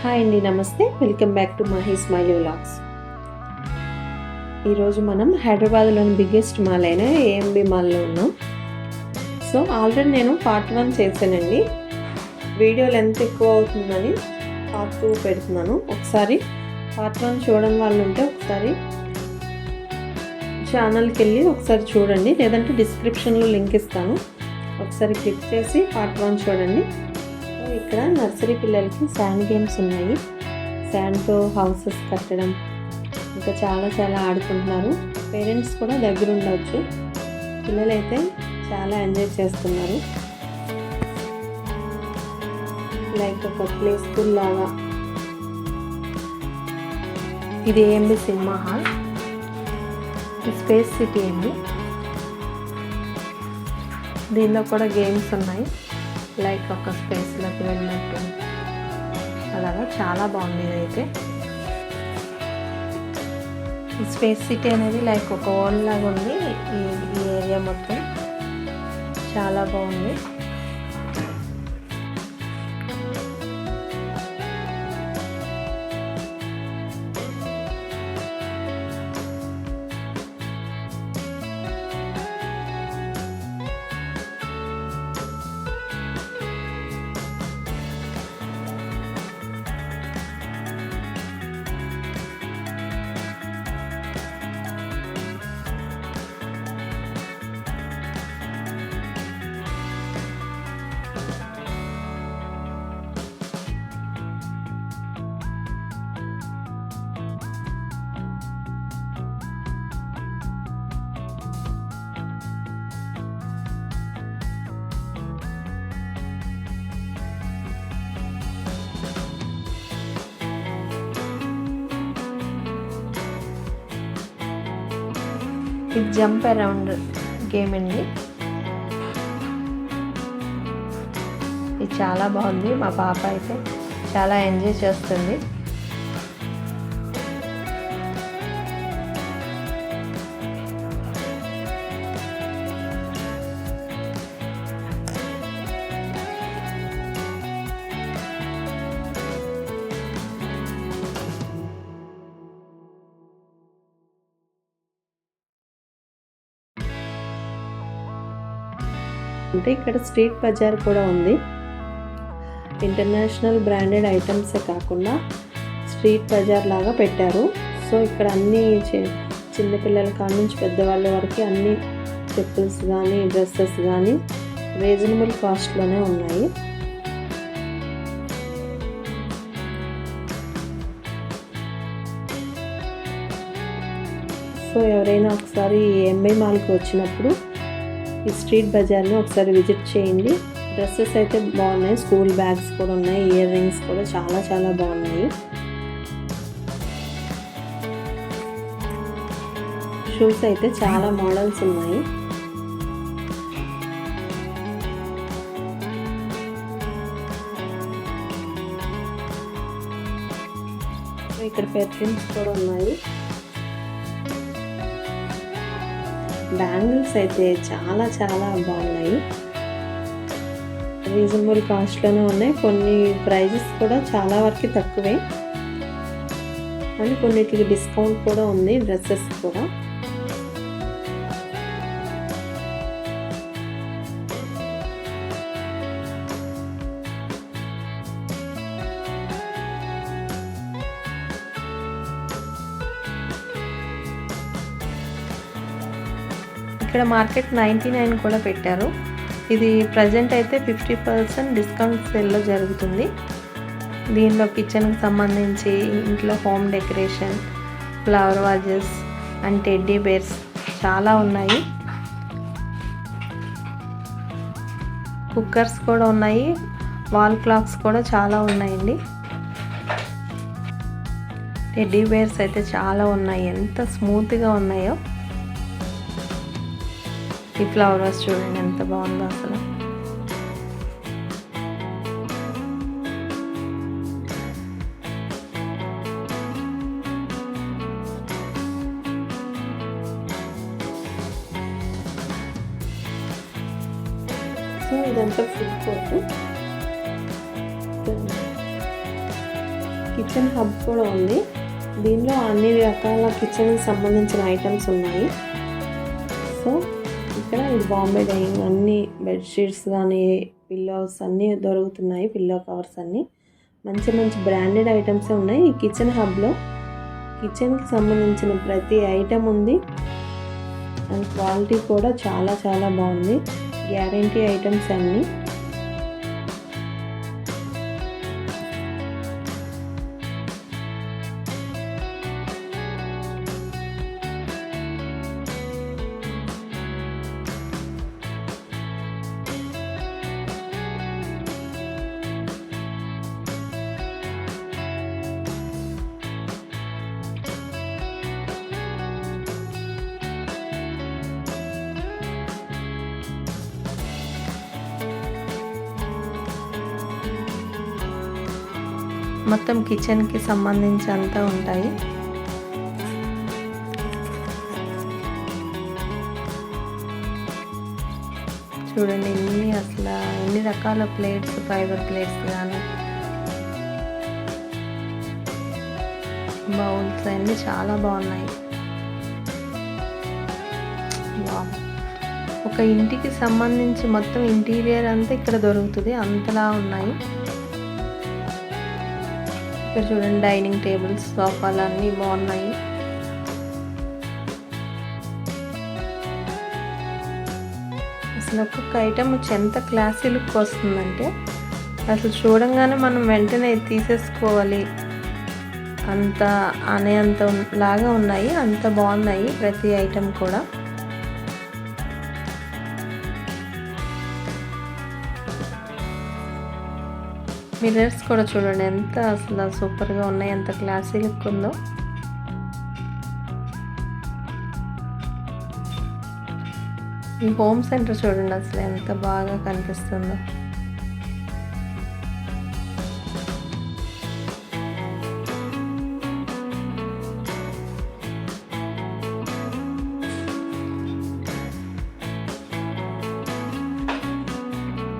Hi అండి, నమస్తే. Welcome back to Mahi smiley vlogs. ఈరోజు మనం హైదరాబాద్లోని బిగ్గెస్ట్ మాల్ అయిన ఏఎంబి మాల్లో ఉన్నాం. సో ఆల్రెడీ నేను పార్ట్ 1 చేశానండి. వీడియో లెంత్ ఎక్కువ అవుతుందని పార్ట్ 2 పెడుతున్నాను. ఒకసారి పార్ట్ 1 చూడని వాళ్ళు ఉంటే ఒకసారి ఛానల్కి వెళ్ళి ఒకసారి చూడండి, లేదంటే డిస్క్రిప్షన్లో లింక్ ఇస్తాను, ఒకసారి క్లిక్ చేసి పార్ట్ 1 చూడండి. ఇక్కడ నర్సరీ పిల్లలకి శాండ్ గేమ్స్ ఉన్నాయి. శాండ్తో హౌసెస్ కట్టడం, ఇంకా చాలా ఆడుకుంటున్నారు. పేరెంట్స్ కూడా దగ్గర ఉండవచ్చు. పిల్లలైతే చాలా ఎంజాయ్ చేస్తున్నారు. లైక్ ఒక ప్లే స్కూల్ లాగా. ఇది AMB cinema hall, space city అండి. దీనిలో కూడా గేమ్స్ ఉన్నాయి, లైక్ ఒక స్పేస్లోకి వెళ్ళినట్టు అలాగా. చాలా బాగుంది ఇదైతే. ఈ స్పేస్ సిటీ అనేది లైక్ ఒక వరల్డ్ లాగా ఉంది. ఈ ఏరియా మొత్తం చాలా బాగుంది. ఇది జంప్ అరౌండ్ గేమ్ అండి. ఇది చాలా బాగుంది. మా పాప అయితే చాలా ఎంజాయ్ చేస్తుంది. అంటే ఇక్కడ స్ట్రీట్ బజార్ కూడా ఉంది. ఇంటర్నేషనల్ బ్రాండెడ్ ఐటమ్సే కాకుండా స్ట్రీట్ బజార్ లాగా పెట్టారు. సో ఇక్కడ అన్ని చిన్నపిల్లల కాడ నుంచి పెద్దవాళ్ళ వరకు అన్ని చెప్పుల్స్ కానీ డ్రెస్సెస్ కానీ రీజనబుల్ కాస్ట్లోనే ఉన్నాయి. సో ఎవరైనా ఒకసారి ఏఎంబి మాల్కి వచ్చినప్పుడు ఈ స్ట్రీట్ బజార్ని ఒకసారి విజిట్ చేయండి. డ్రెస్సెస్ అయితే బాగున్నాయి, స్కూల్ బ్యాగ్స్ కూడా ఉన్నాయి, ఇయర్ రింగ్స్ కూడా చాలా బాగున్నాయి. షూస్ అయితే చాలా మోడల్స్ ఉన్నాయి. ఇక్కడ పెర్ఫ్యూమ్స్ కూడా ఉన్నాయి. బ్యాంగిల్స్ అయితే చాలా బాగున్నాయి. రీజనబుల్ కాస్ట్లోనే ఉన్నాయి. కొన్ని ప్రైజెస్ కూడా చాలా వరకు తక్కువే, అండ్ కొన్నిటికి డిస్కౌంట్ కూడా ఉంది. డ్రెస్సెస్ కూడా ఇక్కడ మార్కెట్ 99 కూడా పెట్టారు. ఇది ప్రజెంట్ అయితే 50% డిస్కౌంట్ సేల్లో జరుగుతుంది. దీనిలో కిచెన్కి సంబంధించి ఇంట్లో home decoration, flower vases and teddy bears చాలా ఉన్నాయి. కుక్కర్స్ కూడా ఉన్నాయి. వాల్ క్లాక్స్ కూడా చాలా ఉన్నాయండి. టెడ్డీ బేర్స్ అయితే చాలా ఉన్నాయి. ఎంత స్మూత్గా ఉన్నాయో. ఈ ఫ్లవర్ వాస్ చూడండి ఎంత బాగుందో అసలు. సో ఇదంతా ఫుడ్ కోర్ట్. కిచెన్ హబ్ కూడా ఉంది. దీనిలో అన్ని రకాల కిచెన్కి సంబంధించిన ఐటమ్స్ ఉన్నాయి. సో ఇక్కడ ఇది బాంబే డైయింగ్ అన్ని బెడ్షీట్స్ కానీ పిల్లోస్ అన్నీ దొరుకుతున్నాయి. పిల్లో కవర్స్ అన్నీ మంచి మంచి బ్రాండెడ్ ఐటమ్సే ఉన్నాయి. ఈ కిచెన్ హబ్లో కిచెన్కి సంబంధించిన ప్రతి ఐటమ్ ఉంది. అండ్ క్వాలిటీ కూడా చాలా చాలా బాగుంది. గ్యారంటీ ఐటమ్స్ అన్నీ. మొత్తం కిచెన్కి సంబంధించి అంతా ఉంటాయి. చూడండి ఎన్ని రకాల ప్లేట్స్, ఫైబర్ ప్లేట్స్ కానీ బౌల్స్ అన్నీ చాలా బాగున్నాయి. ఒక ఇంటికి సంబంధించి మొత్తం ఇంటీరియర్ అంతా ఇక్కడ దొరుకుతుంది, అంతలా ఉన్నాయి. ఇక్కడ చూడండి డైనింగ్ టేబుల్స్, సోఫాలు అన్నీ బాగున్నాయి. అసలు ఒక్కొక్క ఐటమ్ ఎంత క్లాసీ లుక్ వస్తుందంటే అసలు చూడంగానే మనం వెంటనే తీసేసుకోవాలి అంత లాగా ఉన్నాయి. అంత బాగున్నాయి ప్రతి ఐటమ్ కూడా. మిర్రర్స్ కూడా చూడండి ఎంత అసలు సూపర్గా ఉన్నాయి, ఎంత క్లాసీ లుక్ ఉందో. ఈ హోమ్ సెంటర్ చూడండి అసలు ఎంత బాగా కనిపిస్తుందో.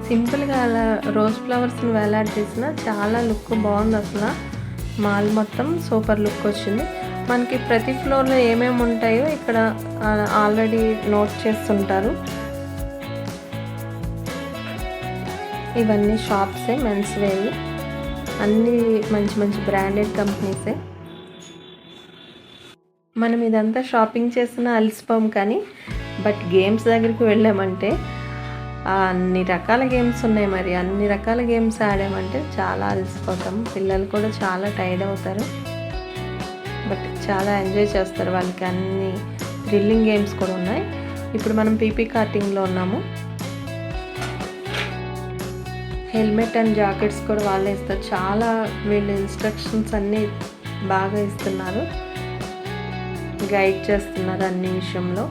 సింపుల్గా అలా రోజ్ ఫ్లవర్స్ని వేలాడి చేసిన చాలా లుక్ బాగుంది. అసలు మాల్ మొత్తం సూపర్ లుక్ వచ్చింది. మనకి ప్రతి ఫ్లోర్లో ఏమేమి ఉంటాయో ఇక్కడ ఆల్రెడీ నోట్ చేస్తుంటారు. ఇవన్నీ షాప్సే, మెన్స్ వేర్, అన్నీ మంచి మంచి బ్రాండెడ్ కంపెనీసే. మనం ఇదంతా షాపింగ్ చేసిన అలసిపోం, కానీ బట్ గేమ్స్ దగ్గరికి వెళ్ళామంటే అన్ని రకాల గేమ్స్ ఉన్నాయి. మరి అన్ని రకాల గేమ్స్ ఆడామంటే చాలా అలసిపోతాం. పిల్లలు కూడా చాలా టైర్డ్ అవుతారు, బట్ చాలా ఎంజాయ్ చేస్తారు. వాళ్ళకి అన్ని థ్రిల్లింగ్ గేమ్స్ కూడా ఉన్నాయి. ఇప్పుడు మనం పీపీ కార్టింగ్లో ఉన్నాము. హెల్మెట్ అండ్ జాకెట్స్ కూడా వాళ్ళే ఇస్తారు. చాలా వీళ్ళు ఇన్స్ట్రక్షన్స్ అన్నీ బాగా ఇస్తున్నారు, గైడ్ చేస్తున్నారు అన్ని విషయంలో.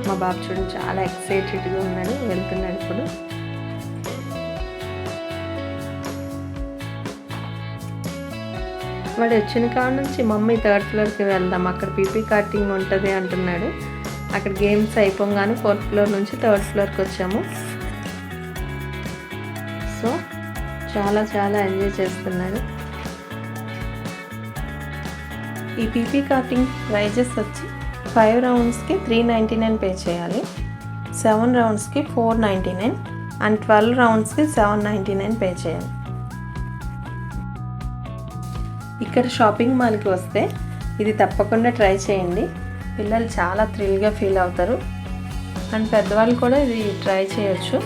మా బాబు చూడండి చాలా ఎక్సైటెడ్గా ఉన్నాడు, వెళ్తున్నాడు ఇప్పుడు. వాడు వచ్చిన కాడ నుంచి మమ్మీ 3rd ఫ్లోర్కి వెళ్దాం, అక్కడ పీపీ కార్టింగ్ ఉంటుంది అంటున్నాడు. అక్కడ గేమ్స్ అయిపోగానే 4th ఫ్లోర్ నుంచి 3rd ఫ్లోర్కి వచ్చాము. సో చాలా చాలా ఎంజాయ్ చేస్తున్నాడు. ఈ పీపీ కార్టింగ్ ప్రైజెస్ వచ్చి 5 రౌండ్స్కి 399 పే చేయాలి, 7 రౌండ్స్కి 499 అండ్ 12 రౌండ్స్కి 799 పే చేయాలి. ఇక్కడ షాపింగ్ మాల్కి వస్తే ఇది తప్పకుండా ట్రై చేయండి. పిల్లలు చాలా థ్రిల్గా ఫీల్ అవుతారు అండ్ పెద్దవాళ్ళు కూడా ఇది ట్రై చేయొచ్చు.